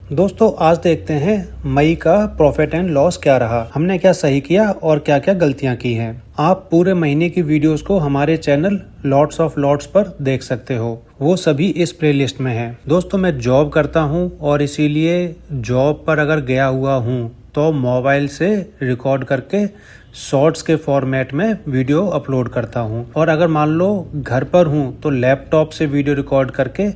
दोस्तों आज देखते हैं मई का प्रॉफिट एंड लॉस क्या रहा, हमने क्या सही किया और क्या क्या गलतियां की हैं। आप पूरे महीने की वीडियोस को हमारे चैनल लॉट्स ऑफ लॉट्स पर देख सकते हो, वो सभी इस प्लेलिस्ट में है। दोस्तों मैं जॉब करता हूं और इसीलिए जॉब पर अगर गया हुआ हूं तो मोबाइल से रिकॉर्ड करके शॉर्ट्स के फॉर्मेट में वीडियो अपलोड करता हूं, और अगर मान लो घर पर हूं तो लैपटॉप से वीडियो रिकॉर्ड करके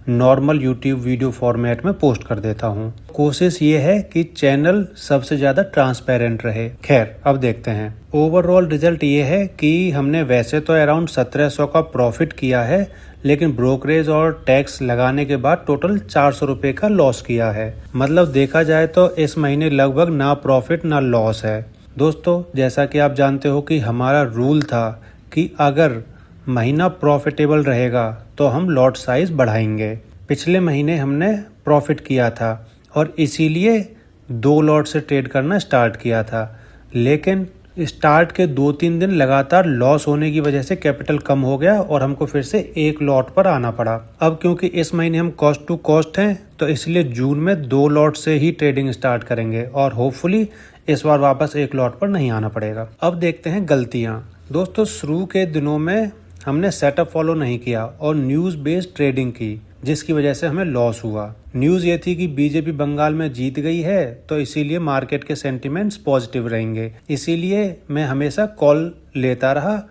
नॉर्मल यूट्यूब वीडियो फॉर्मेट में पोस्ट कर देता हूं। कोशिश ये है कि चैनल सबसे ज्यादा ट्रांसपेरेंट रहे। खैर अब देखते हैं। ओवरऑल रिजल्ट ये है कि हमने वैसे तो अराउंड 1700 का प्रॉफिट किया है, लेकिन ब्रोकरेज और टैक्स लगाने के बाद टोटल 400 रुपए का लॉस किया है। मतलब देखा जाए तो इस महीने लगभग ना प्रॉफिट ना लॉस है। दोस्तों जैसा कि आप जानते हो कि हमारा रूल था कि अगर महीना प्रॉफिटेबल रहेगा तो हम लॉट साइज बढ़ाएंगे। पिछले महीने हमने प्रॉफिट किया था और इसीलिए 2 लॉट से ट्रेड करना स्टार्ट किया था, लेकिन स्टार्ट के 2-3 दिन लगातार लॉस होने की वजह से कैपिटल कम हो गया और हमको फिर से 1 लॉट पर आना पड़ा। अब क्योंकि इस महीने हम कॉस्ट टू कॉस्ट हैं तो इसलिए जून में 2 लॉट से ही ट्रेडिंग स्टार्ट करेंगे और होपफुली इस बार वापस 1 लॉट पर नहीं आना पड़ेगा। अब देखते हैं गलतियां। दोस्तों शुरू के दिनों में हमने सेटअप फॉलो नहीं किया और न्यूज़ बेस्ड ट्रेडिंग की, जिसकी वजह से हमें लॉस हुआ। न्यूज़ ये थी कि बीजेपी बंगाल में जीत गई है तो इसीलिए मार्केट के सेंटिमेंट्स पॉजिटिव रहेंगे, इसीलिए मैं हमेशा कॉल लेता रहा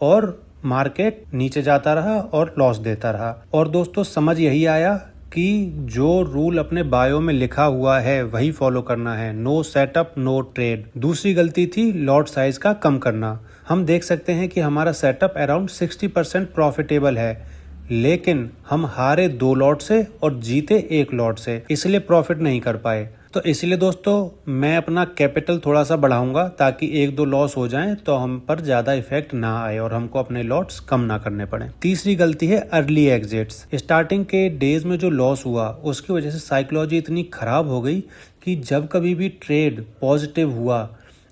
और मार्केट नीचे जाता रहा और लॉस देता रहा। और दोस्तों समझ यही आया कि जो रूल अपने बायो में लिखा हुआ है वही फॉलो करना है। No setup no trade. दूसरी गलती थी लॉट साइज का कम करना। हम देख सकते हैं कि हमारा सेटअप अराउंड 60% प्रॉफिटेबल है, लेकिन हम हारे 2 लॉट से और जीते 1 लॉट से, इसलिए प्रॉफिट नहीं कर पाए। तो इसलिए दोस्तों मैं अपना कैपिटल थोड़ा सा बढ़ाऊंगा ताकि 1-2 लॉस हो जाएं तो हम पर ज्यादा इफेक्ट ना आए और हमको अपने लॉट्स कम ना करने पड़े। तीसरी गलती है अर्ली एग्जिट्स। स्टार्टिंग के डेज में जो लॉस हुआ उसकी वजह से साइकोलॉजी इतनी खराब हो गई कि जब कभी भी ट्रेड पॉजिटिव हुआ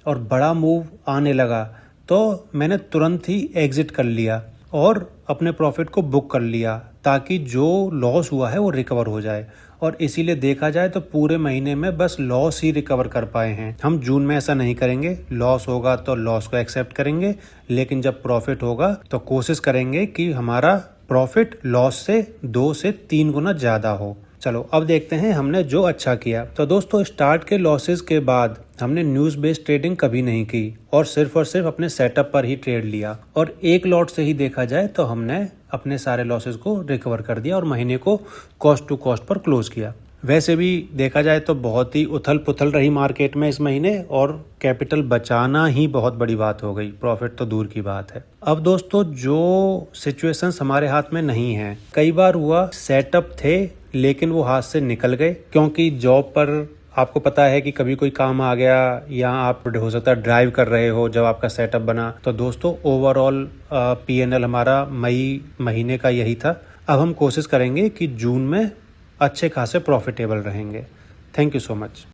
और बड़ा मूव आने लगा तो मैंने तुरंत ही एग्जिट कर लिया और अपने प्रॉफिट को बुक कर लिया ताकि जो लॉस हुआ है वो रिकवर हो जाए। और इसीलिए देखा जाए तो पूरे महीने में बस लॉस ही रिकवर कर पाए हैं। हम जून में ऐसा नहीं करेंगे। लॉस होगा तो लॉस को एक्सेप्ट करेंगे, लेकिन जब प्रॉफिट होगा तो कोशिश करेंगे कि हमारा प्रॉफिट लॉस से 2 से 3 गुना ज्यादा हो। चलो अब देखते हैं हमने जो अच्छा किया। तो दोस्तों स्टार्ट के लॉसेस के बाद हमने न्यूज़ बेस्ड ट्रेडिंग कभी नहीं की और सिर्फ अपने सेटअप पर ही ट्रेड लिया, और 1 लॉट से ही देखा जाए तो हमने अपने सारे लॉसेस को रिकवर कर दिया और महीने को कॉस्ट टू कॉस्ट पर क्लोज किया। वैसे भी देखा जाए तो बहुत ही उथल पुथल रही मार्केट में इस महीने, और कैपिटल बचाना ही बहुत बड़ी बात हो गई, प्रॉफिट तो दूर की बात है। अब दोस्तों जो सिचुएशंस हमारे हाथ में नहीं है, कई बार हुआ सेटअप थे लेकिन वो हाथ से निकल गए, क्योंकि जॉब पर आपको पता है कि कभी कोई काम आ गया या आप हो सकता है ड्राइव कर रहे हो जब आपका सेटअप बना। तो दोस्तों ओवरऑल P&L हमारा मई महीने का यही था। अब हम कोशिश करेंगे कि जून में अच्छे खासे प्रॉफिटेबल रहेंगे। Thank you so much.